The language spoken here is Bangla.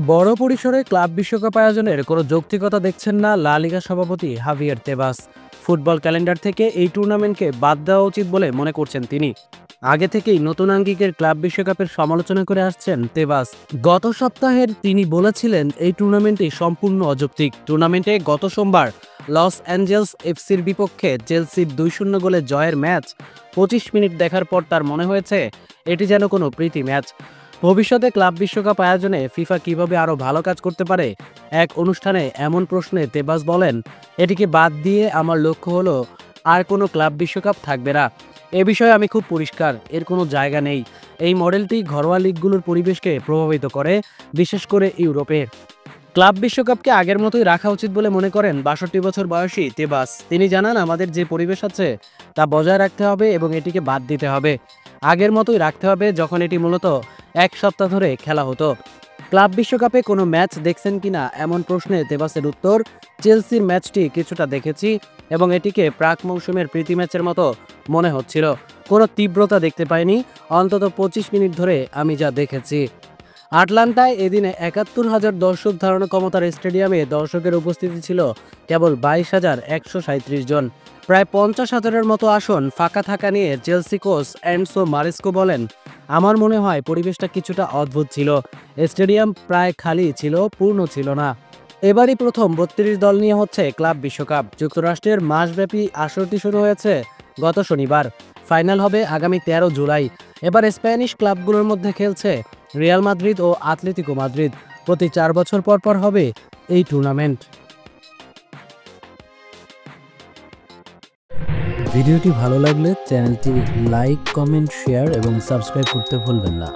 বড় পরিসরে ক্লাব বিশ্বকাপ আয়োজনের কোনো যৌক্তিকতা দেখছেন না লা লিগা সভাপতি হাভিয়ের তেবাস। ফুটবল ক্যালেন্ডার থেকে এই টুর্নামেন্টকে বাদ দেওয়া উচিত বলে মনে করছেন তিনি। আগে থেকেই নতুন আঙ্গিকের ক্লাব বিশ্বকাপের সমালোচনা করে আসছেন তেবাস। গত সপ্তাহের তিনি বলেছিলেন এই টুর্নামেন্টই সম্পূর্ণ অযৌক্তিক। টুর্নামেন্টে গত সোমবার লস অ্যাঞ্জেলস এফসির বিপক্ষে চেলসির 2-0 গোলে জয়ের ম্যাচ 25 মিনিট দেখার পর তার মনে হয়েছে এটি যেন কোনো প্রীতি ম্যাচ। ভবিষ্যতে ক্লাব বিশ্বকাপ আয়োজনে ফিফা কিভাবে আরও ভালো কাজ করতে পারে, এক অনুষ্ঠানে এমন প্রশ্নে তেবাস বলেন, এটিকে বাদ দিয়ে আমার লক্ষ্য হলো আর কোনো ক্লাব বিশ্বকাপ থাকবে না। এ বিষয়ে আমি খুব পরিষ্কার, এর কোনো জায়গা নেই। এই মডেলটি ঘরোয়া লিগগুলোর পরিবেশকে প্রভাবিত করে, বিশেষ করে ইউরোপে। ক্লাব বিশ্বকাপকে আগের মতোই রাখা উচিত বলে মনে করেন 62 বছর বয়সী তেবাস। তিনি জানান, আমাদের যে পরিবেশ আছে তা বজায় রাখতে হবে এবং এটিকে বাদ দিতে হবে। আগের মতোই রাখতে হবে যখন এটি মূলত এক সপ্তাহ ধরে খেলা হতো। ক্লাব বিশ্বকাপে কোনো ম্যাচ দেখছেন কিনা এমন প্রশ্নে তেবাসের উত্তর, চেলসির ম্যাচটি কিছুটা দেখেছি এবং এটিকে প্রাক মৌসুমের প্রীতি ম্যাচের মতো মনে হচ্ছিল। কোনো তীব্রতা দেখতে পাইনি, অন্তত 25 মিনিট ধরে আমি যা দেখেছি। আটলান্টায় এদিনে ৭১,০০০ দর্শক ধারণা ক্ষমতার স্টেডিয়ামে দর্শকের উপস্থিতি ছিল কেবল ২২,১৩৭ জন। প্রায় ৫০,০০০-এর মতো আসন ফাঁকা থাকা নিয়ে চেলসি কোচ এনসো মারেস্কো বলেন, আমার মনে হয় পরিবেশটা কিছুটা অদ্ভুত ছিল। স্টেডিয়াম প্রায় খালি ছিল, পূর্ণ ছিল না। এবারই প্রথম ৩২ দল নিয়ে হচ্ছে ক্লাব বিশ্বকাপ। যুক্তরাষ্ট্রের মাসব্যাপী আসরটি শুরু হয়েছে গত শনিবার। ফাইনাল হবে আগামী ১৩ জুলাই। এবার স্প্যানিশ ক্লাবগুলোর মধ্যে খেলছে রিয়াল মাদ্রিদ ও আতলেতিকো মাদ্রিদ। প্রতি ৪ বছর পর পর হবে এই টুর্নামেন্ট। ভিডিওটি ভালো লাগলে চ্যানেলটি লাইক, কমেন্ট, শেয়ার এবং সাবস্ক্রাইব করতে ভুলবেন না।